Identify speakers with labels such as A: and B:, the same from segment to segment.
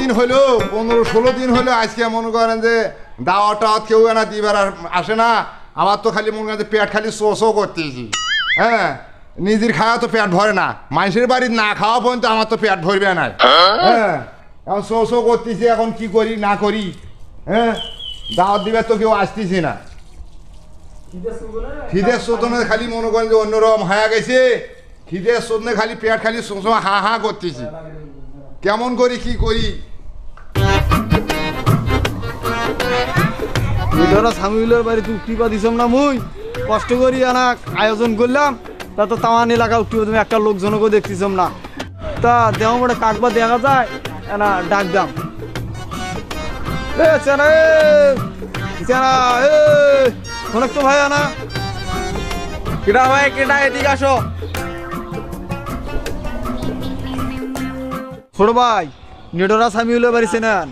A: দিন হলো 15-16 দিন হলো আজকে মনে করেন যে দাওয়াত টাওয়াত কেউ না দিবার আসে না। আমার তো খালি মনে করেন যে পেট খালি শো করতেছি। হ্যাঁ, নিজের খাওয়া তো পেট ভরে না, মানুষের বাড়ির না খাওয়া পর্যন্ত আমার তো পেট ভরবে না। হ্যাঁ, এখন শো করতেছি, এখন কি করি না করি। হ্যাঁ, দাওয়াত দিবার তো কেউ আসতেছি না। খিদের শোধনে খালি মনে করেন যে অন্যরকম হয়ে গেছে। খিদের শোধনে খালি পেট খালি সবসময় হা হা করতেছি, কেমন করি কি করি।
B: সামিউলের বাড়ি উঠিবা দিছম না, মুই কষ্ট করি আনা আয়োজন করলাম, তা তো তামান এলাকা উঠিব তুমি একটা লোকজনকেও দেখতেছম না। তা দেহ মোটে কাকবা দেখা যায় না, ডাক দাম অনেক তো ভাই আনা কেটা ভাই কেটা এদিকে আসো। ছোট ভাই নেটরা সামিউলের বাড়ি চেনেন?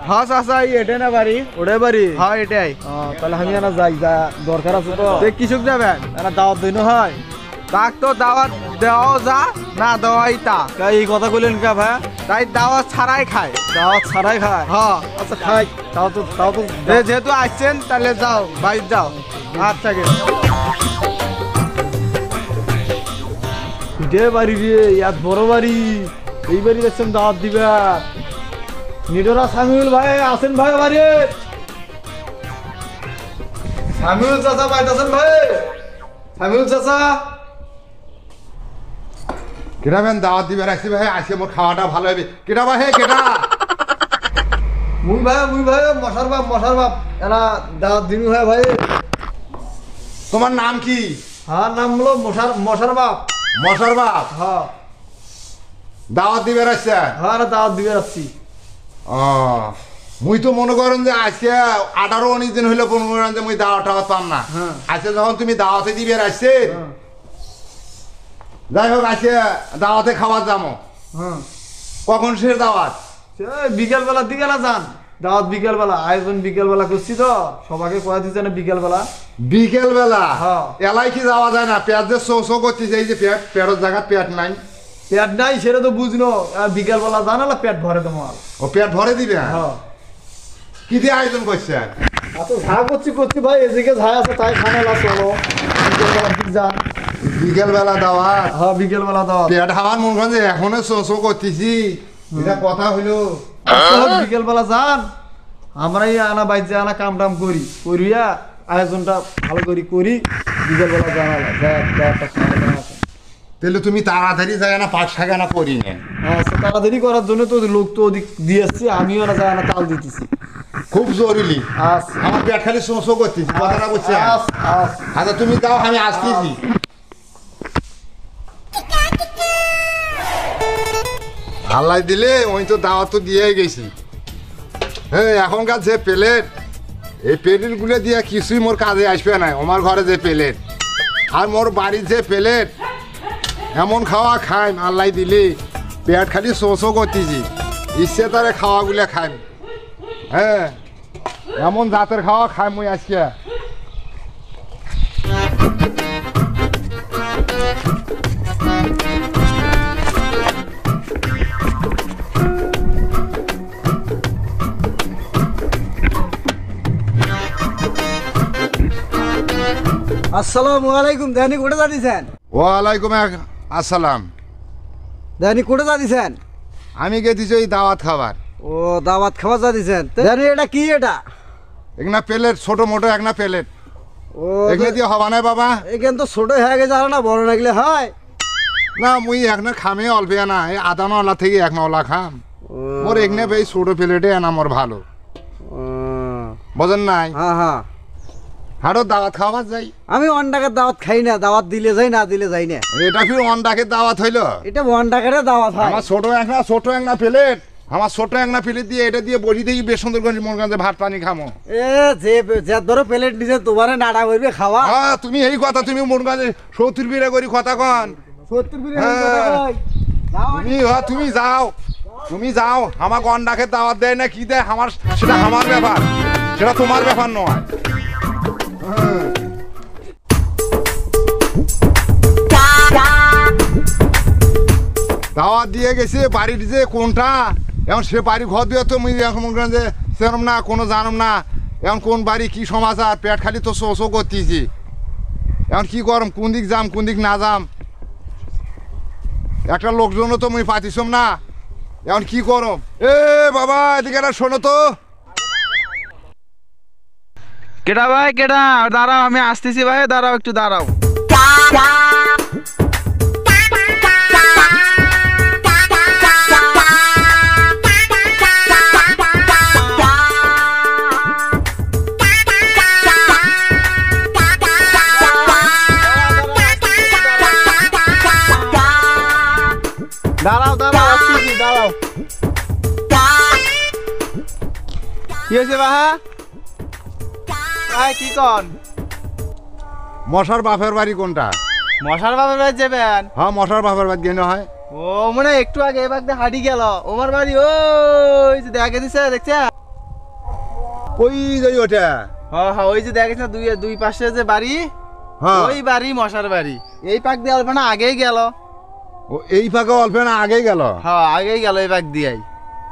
C: হ্যাঁ চাচা এটাই না বাড়ি?
B: ওটাই বাড়ি?
C: হ্যাঁ এটাই।
B: তাহলে আমি আনা যাই, যা দরকার আছে তো।
C: কৃষক যাবেন?
B: এনা দাওয়াত দইনো হয়,
C: তাক তো দাওয়াত দেওয়াও যা না দেওয়াই তা।
B: এই কথা কইলেন কা ভাই?
C: তাই দাওয়াত ছাড়াই খায়।
B: দাওয়াত ছাড়াই খায়?
C: হ্যাঁ।
B: আচ্ছা খাই, তাও তো
C: যেহেতু আসছেন তাহলে যাও বাইরে যাও। আচ্ছা
B: ইটে বাড়ি রে, ইয়াত বড় বাড়ি, এই বাড়ি দেখছেন দাওয়াত দিবা। নিডরা সামিউল ভাই আছেন ভাই বাড়ি? সামিউল চাচা পাইতাছেন ভাই? সামিউল চাচা
A: কেটা বেন দাওয়াত দিবে রাখছি ভাই, আজকে মোর খাওয়াটা ভালো হবে। কেটা ভাই? হে কেটা?
B: মুই ভাই মশার বাপ এনা দাওয়াত দিনু হয় ভাই।
A: তোমার নাম কি?
B: হ্যাঁ, নাম হলো মশার বাপ।
A: মশার বাপ?
B: হ্যাঁ।
A: দাওয়াত দিবে রাখছে?
B: হ্যাঁ, দাওয়াত দিবে আসছি।
A: মুই তো মনে করেন যে আজকে 18-19 দিন হইলে মনে করেন যে মুই দাওয়াত টাওয়াত পাম না। আজকে যখন তুমি দাওয়াতে দিবে রাখছে, যাই হোক আজকে দাওয়াতে খাবার যাবো। কখন শেষ দাওয়াত?
B: বিকেল বেলার দিকে না যান, দাওয়াত বিকেল বেলা, আয়োজন বিকেল বেলা করছি তো সবাইকে কয়া দিচ্ছে না বিকেল বেলা।
A: বিকেল বেলা?
B: হ্যাঁ।
A: এলাই কি যাওয়া যায় না? পেট যে শো করতেছে, এই যে পেটের জায়গা পেট নাই।
B: পেট নাই সেটা তো বুঝলো, বিকেল বেলা জানালা পেট ভরে তোমার।
A: ও পেট ভরে দিবে?
B: হ্যাঁ।
A: কি দিয়ে আয়োজন করছে?
B: আচ্ছা ঝা করছি ভাই, এদিকে ঝা আছে তাই খানালা চলো বিকেল বেলা ঠিক যান।
A: বিকেল বেলা দাওয়াত?
B: হ্যাঁ, বিকেল বেলা দাওয়াত।
A: পেট হাওয়ার মনে করেন যে এখনো শো করতেছি, এটা কথা হইলো।
B: বিকেল বেলা যান, আমরা এই আনা বাইজে আনা কাম টাম করিয়া আয়োজনটা ভালো করি বিকেল বেলা জানালা
A: তাহলে তুমি তাড়াতাড়ি যায় না, 5 টাকা না করি না?
B: আচ্ছা, তাড়াতাড়ি করার জন্য তো লোক তো ওদিক দিয়ে আসছি, আমিও না যায় না তাল দিতেছি।
A: খুব জরুরি।
B: আচ্ছা,
A: আমার পেট খালি শো করতেছি, কথাটা বুঝছি। আচ্ছা তুমি যাও, আমি আসতেছি। আল্লাহ দিলে ওই তো দাওয়াত তো দিয়ে গেছি। হ্যাঁ, এখনকার যে প্লেট, এই প্লেটগুলো দিয়ে কিছুই মোর কাজে আসবে না। আমার ঘরে যে প্লেট আর মোর বাড়ির যে প্লেট, এমন খাওয়া খাই আল্লাহ দিলে পেট খালি শো করতেছি, ইচ্ছে তারে খাওয়াগুলো খাই। হ্যাঁ, এমন জাতের খাওয়া খাই মুই আজকে।
B: আসসালামু আলাইকুম। দেহানি কোটে যা দিছেন?
A: ওয়ালাইকুম আসসালাম।
B: দেহানি কোটে যা দিছেন?
A: আমি গেছি ওই দাওয়াত খাবার।
B: ও, দাওয়াত খাবার যা দিছেন। দেহানি এটা কি? এটা
A: একটা প্লেট, ছোট মোটো একটা প্লেট।
B: ও,
A: এগুলো দিয়ে হবা না বাবা?
B: এখান তো ছোট হয়ে গেছে, আর না বড় লাগলে হয়
A: না। মুই এখন খামে অল্প না, এই আধা নলা থেকে 1 নলা খাম। মোর এখানে এই ছোট প্লেটে আনা মোর ভালো, বোঝেন নাই?
B: হ্যাঁ হ্যাঁ।
A: হাড়ো দাওয়াত খাওয়ার যাই।
B: আমি অন্ডাকের দাওয়াত খাই না, দাওয়াত দিলে যাই না দিলে যাই না।
A: এটা ফির অন্ডাকে দাওয়াত হইলো?
B: এটা অন্ডাকের দাওয়াত হয়।
A: আমার ছোট একটা প্লেট, আমার ছোট একটা প্লেট দিয়ে এটা দিয়ে বসি দেখি বেশ সুন্দর করে মন কাছে ভাত পানি খামো।
B: যে ধরো প্লেট নিচে তোমার নাড়া করবে খাওয়া।
A: হ্যাঁ, তুমি এই কথা, তুমি মন কাছে 70 বিড়া করি কথা কন।
B: 70 বিড়া
A: তুমি যাও। আমাকে অন্ডাকে দাওয়াত দেয় না কি দেয় আমার, সেটা আমার ব্যাপার, সেটা তোমার ব্যাপার নয়। দাওয়াত দিয়ে গেছে, বাড়ির যে কোনটা এখন সে বাড়ি ঘর দিয়ে তো মুই এখন মনে করেন যে সেরম না কোনো জানম না এখন কোন বাড়ি কি সমাচার পেট খালি তো শো করতেছি এখন কি করম কোন দিক যাম কোন দিক না যাম একটা লোকজনও তো মুই পাতিছম না এখন কি করম এ বাবা এদিকে একটা শোনো তো
C: কেডা ভাই কেডা দাঁড়াও আমি আসতেছি ভাই দাঁড়াও একটু দাঁড়াও দাঁড়াও দাঁড়াও আসতেছি দাঁড়াও কি হয়েছে বাহা কি কন
A: মশার বাপের বাড়ি কোনটা
C: মশার বাবার বাড়ি যাবেন
A: হ্যাঁ মশার বাপের বাড়ি গেলে হয়
C: ও মানে একটু আগে এবার হাঁটি গেল ওমার বাড়ি ওই যে দেখা দিছে দেখছে
A: ওই যাই ওটা
C: হ্যাঁ হ্যাঁ ওই যে দেখা গেছে দুই পাশে যে বাড়ি
A: হ্যাঁ
C: ওই বাড়ি মশার বাড়ি এই পাক দিয়ে অল্প না আগেই গেল
A: ও এই ফাঁকা অল্প না আগেই গেল
C: হ্যাঁ আগেই গেল এই পাক দিয়াই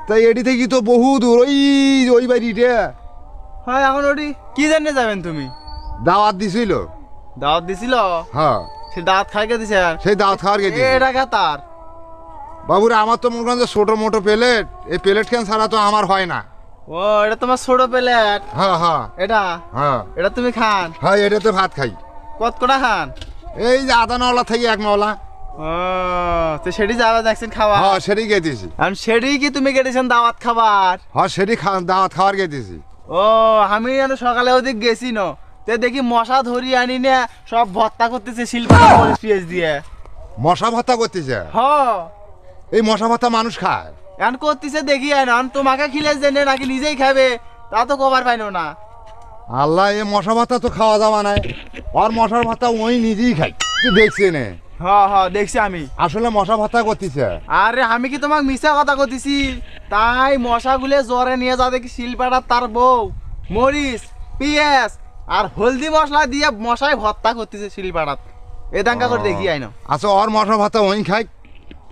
A: তাই এটি থেকে তো বহু দূর ওই বাড়িটা
C: হ্যাঁ এখন ওটি কি জানিয়ে যাবেন তুমি
A: দাওয়াত দিছিল
C: দাওয়াত দিছিল
A: হ্যাঁ
C: সে দাওয়াত খাইকে দিছে আর
A: সেই দাওয়াত খাওয়ার গেছি
C: এটা কা তার
A: বাবুরা আমার তো মনে করেন যে ছোট মোটো প্লেট এই প্লেট খেন ছাড়া তো আমার হয় না
C: ও এটা তোমার ছোট প্লেট
A: হ্যাঁ হ্যাঁ
C: এটা
A: হ্যাঁ
C: এটা তুমি খান
A: হ্যাঁ এটাতে ভাত খাই
C: কত কটা খান
A: এই যে আধা নওলা থেকে এক নওলা
C: ও তো সেটি যাওয়া দেখছেন খাওয়া
A: হ্যাঁ সেটি গেতেছি
C: আর সেটি কি তুমি গেছেন দাওয়াত খাবার
A: হ্যাঁ সেটি দাওয়াত খাওয়ার গেতেছি
C: ও আমি যেন সকালে ওদিক গেছি ন তে দেখি মশা ধরি আনি না সব ভর্তা করতেছে শিল্পা পিএস দিয়ে
A: মশা ভাতা করতেছে
C: হ
A: এই মশা ভাতা মানুষ খায়
C: এখন করতেছে দেখি আন তোমাকে খিলে জেনে নাকি নিজেই খাবে তা তো কবার পাইনো না
A: আল্লাহ এই মশা ভাতা তো খাওয়া যাওয়া নাই আর মশার ভাতা ওই নিজেই খাই তুই দেখছি নে
C: হ হ দেখছি আমি
A: আসলে মশা ভাতা করতেছে
C: আরে আমি কি তোমাকে মিশা কথা কইতেছি তাই মশাগুলো জ্বরে নিয়ে যা দেখি শিল্পাটা তার বউ মরিচ পিঁয়াজ আর হলদি মশলা দিয়ে মশাই ভর্তা করতেছে শিলপাড়াত এই দাঙ্গা করে দেখি আইনো
A: আচ্ছা ওর মশা ভাতা ওই খাই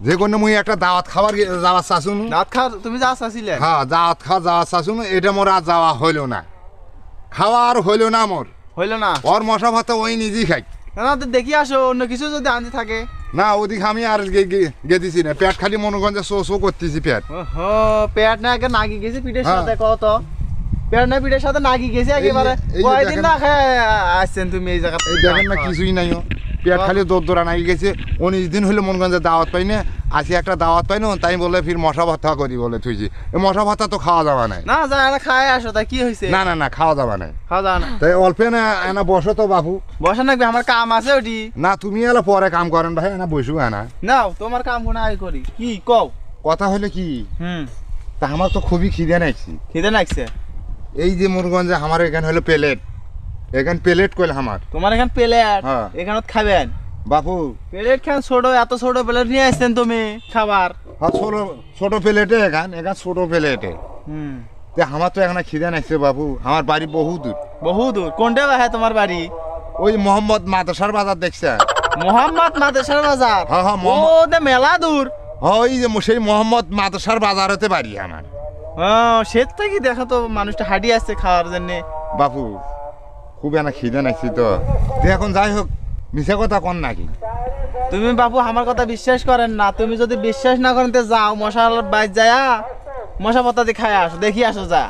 A: যে কোনো মুই একটা দাওয়াত খাবার যাওয়ার চাচুন
C: দাঁত খা তুমি যা চাছিলে
A: হ্যাঁ দাওয়াত খাওয়া যাওয়ার চাচুন এটা মোর আর যাওয়া হইল না খাওয়া আর হইল না মোর
C: হইল না
A: ওর মশা ভাতা ওই নিজেই খাই
C: না তো দেখি আসো অন্য কিছু যদি আনতে থাকে
A: না ওদিকে আমি আর গেতেছি না পেট খালি মনে করেন যে শো করতেছি পেট
C: ওহো পেট না আগে নাগি গেছে পিঠের
A: হ্যাঁ।
C: সাথে কত পেট না পিঠের সাথে নাগি গেছে একেবারে
A: এই যে
C: কয়দিন
A: দেখেন।
C: না খায় আসছেন তুমি এই জায়গা
A: এই দেখেন না কিছুই নাই ও। পেট খালি দৌড়া নাই গেছে 19 দিন হলে মনে করেন যে দাওয়াত পাই না আসি একটা দাওয়াত পাই না তাই বলে ফির মশা ভাতা করি বলে তুইছি এই মশা ভাতা তো খাওয়া যাওয়া নাই
C: না যা না খায় আসো তা কি হয়েছে
A: না না না খাওয়া যাওয়া নাই
C: খাওয়া দাওয়া না
A: তাই অল্পে না এনা বসো তো বাবু
C: বসে নাকবে আমার কাম আছে ওটি
A: না তুমি এলা পরে কাম করেন ভাই এনা বসু না
C: নাও তোমার কাম কোন আগে করি কি কও
A: কথা হলো কি তা আমার তো খুবই খিদে নাইছি
C: খিদে লাগছে
A: এই যে মুরগঞ্জে আমার এখানে হলো প্লেট এখানে প্লেট কইল আমার
C: তোমার এখান প্লেট
A: হ্যাঁ।
C: এখানে খাবেন
A: বাপু
C: প্লেট খান ছোট এত ছোট প্লেট নিয়ে আসছেন তুমি খাবার
A: হ্যাঁ ছোট প্লেটে এখান ছোট প্লেটে
C: হুম
A: তে আমার তো এখানে খিদে নাইছে বাবু আমার বাড়ি বহু দূর
C: বহু দূর কোনটা হ্যাঁ তোমার বাড়ি
A: ওই মোহাম্মদ মাদ্রাসার বাজার দেখছে
C: মোহাম্মদ মাদ্রাসার বাজার
A: হ্যাঁ, হ্যাঁ,
C: ও
A: মোহাম্মদ-
C: দে মেলা দূর
A: ওই যে সেই মোহাম্মদ মাদ্রাসার বাজারেতে বাড়ি আমার
C: সে থেকে দেখো তো মানুষটা হাঁটি আসছে খাওয়ার জন্য
A: বাপু খুব এনা খিদে নাইছি তো তে এখন যাই হোক মিশে কথা কন নাকি
C: তুমি বাবু আমার কথা বিশ্বাস করেন না তুমি যদি বিশ্বাস না করেন তো যাও মশার বাইর যায়া মশা পাতা দিয়ে খায় আসো দেখি আসো যা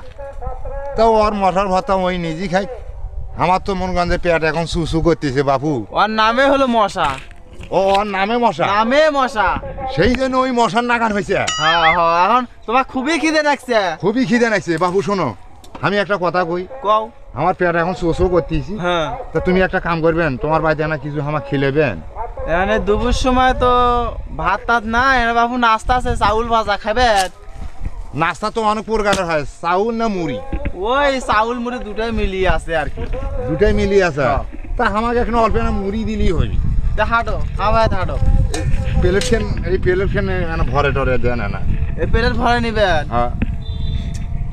A: তো ওর মশার ভাতা ওই নিজেই খাই আমার তো মন গঞ্জে পেট এখন সুসু করতেছে বাপু
C: ওর নামে হলো মশা
A: ওর নামে মশা
C: নামে মশা
A: সেই জন্য ওই মশার নাগান হয়েছে
C: হ্যাঁ হ্যাঁ এখন তোমার খুবই খিদে লাগছে
A: খুবই খিদে নাইছে বাপু শোনো আমি একটা কথা কই
C: কও
A: আমার পেট এখন সুসু করতেছি
C: হ্যাঁ
A: তা তুমি একটা কাম করবেন তোমার বাড়িতে না কিছু আমার খিলেবেন
C: এখানে দুপুর সময় তো ভাত টাত না এখানে বাবু নাস্তা আছে চাউল ভাজা খাবেন
A: নাস্তা তো অনেক প্রকারের হয় চাউল না মুড়ি
C: ওই চাউল মুড়ি দুটাই মিলিয়ে আছে আর কি
A: দুটাই মিলিয়ে আছে
C: হ্যাঁ।
A: তা আমাকে এখন অল্প না মুড়ি দিলেই হইবে
C: তা হাঁটো আমার হাঁটো
A: প্লেট খেন এই প্লেট খেন ভরে টরে দেন না
C: এই প্লেট ভরে নিবেন
A: হ্যাঁ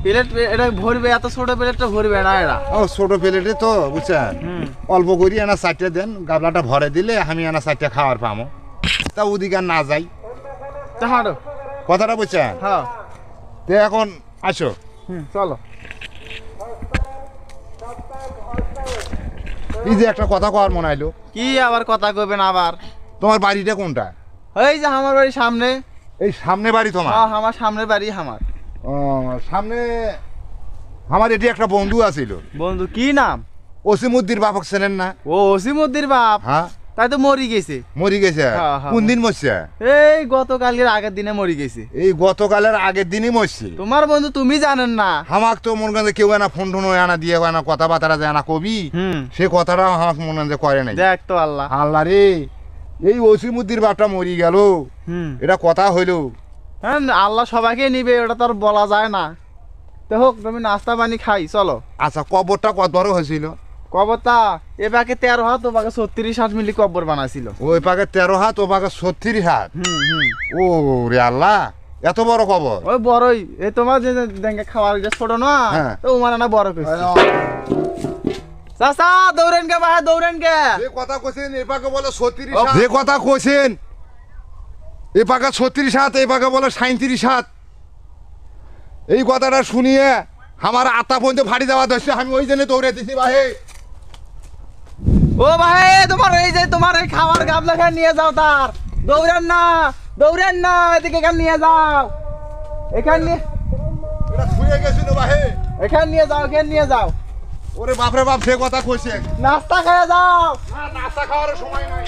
C: প্লেট এটা ভরবে এত ছোট প্লেটটা ভরবে না এটা
A: ও ছোট প্লেটে তো বুঝছেন
C: হুম
A: অল্প করি এনা চারটে দেন গাবলাটা ভরে দিলে আমি এনা চারটে খাওয়ার পামো তা ওদিকে আর না যাই
C: তা হাঁটো
A: কথাটা বুঝছেন
C: হ্যাঁ
A: তে এখন আসো।
C: চলো।
A: এই যে একটা কথা কওয়ার মনে আইলো,
C: কি আবার কথা কইবেন আবার?
A: তোমার বাড়িটা কোনটা?
C: এই যে আমার বাড়ি সামনে।
A: এই সামনে বাড়ি তোমার?
C: হ্যাঁ, আমার সামনের বাড়ি আমার।
A: ও, সামনে আমার এটি একটা বন্ধু আছিল,
C: বন্ধু কি নাম?
A: ওসিমুদ্দির বাপক চেনেন না?
C: ও ওসিমুদ্দির বাপ।
A: হ্যাঁ,
C: তাই তো মরি গেছে।
A: মরি গেছে?
C: হ্যাঁ, হ্যাঁ,
A: কোন দিন মরছে?
C: এই গতকালকের আগের দিনে মরি গেছে।
A: এই গতকালের আগের দিনই মরছে।
C: তোমার বন্ধু তুমি জানেন না?
A: আমাক তো মনে করেন যে কেউ এনা ফোন টোন আনা দিয়ে আনা কথাবার্তা যে আনা কবি, সে কথাটা আমার মনে করেন যে করে নাই।
C: দেখ তো আল্লাহ।
A: আল্লাহ রে, এই ওসিমুদ্দির বাপটা মরি গেল, এটা কথা হইল।
C: হ্যাঁ, আল্লাহ সবাইকে নিবে, ওটা তো আর বলা যায় না। তো হোক, তুমি নাস্তা পানি খাই চলো।
A: আচ্ছা, কবরটা কত বড় হয়েছিল?
C: কবরটা এ পাকে 13 হাত, ও পাকে 36 মিলি কবর বানাইছিল।
A: ওই পাকে 13 হাত, ও পাকে 36 হাত। ও রে আল্লাহ, এত বড় কবর?
C: ওই বড়ই, এই তোমার যে দেখে খাওয়ার যে ছোট না,
A: হ্যাঁ।
C: তো মানে না বড় কইছে। চাচা দৌড়েন কে ভাই, দৌড়েন কে?
A: যে কথা কইছেন এ পাকে বলে 36 হাত, যে কথা কইছেন এ পাকে 36 হাত, এই পাকে বলে 37 হাত। এই কথাটা শুনিয়ে আমার আত্মা পর্যন্ত ফাড়ি দেওয়া ধরছে, আমি ওই জন্য দৌড়ে দিছি ভাই।
C: ও ভাই, তোমার এই যে তোমার এই খাবার গাবলা খান নিয়ে যাও, তার দৌড়েন না, দৌড়েন না, এদিকে এখান নিয়ে যাও, এখান নিয়ে,
A: এটা ছুঁয়ে গেছিল ভাই।
C: এখান নিয়ে যাও, এখান নিয়ে যাও।
A: ওরে বাপরে বাপ, সে কথা কইছে।
C: নাস্তা খেয়ে যাও।
A: না, নাস্তা খাওয়ার সময় নাই।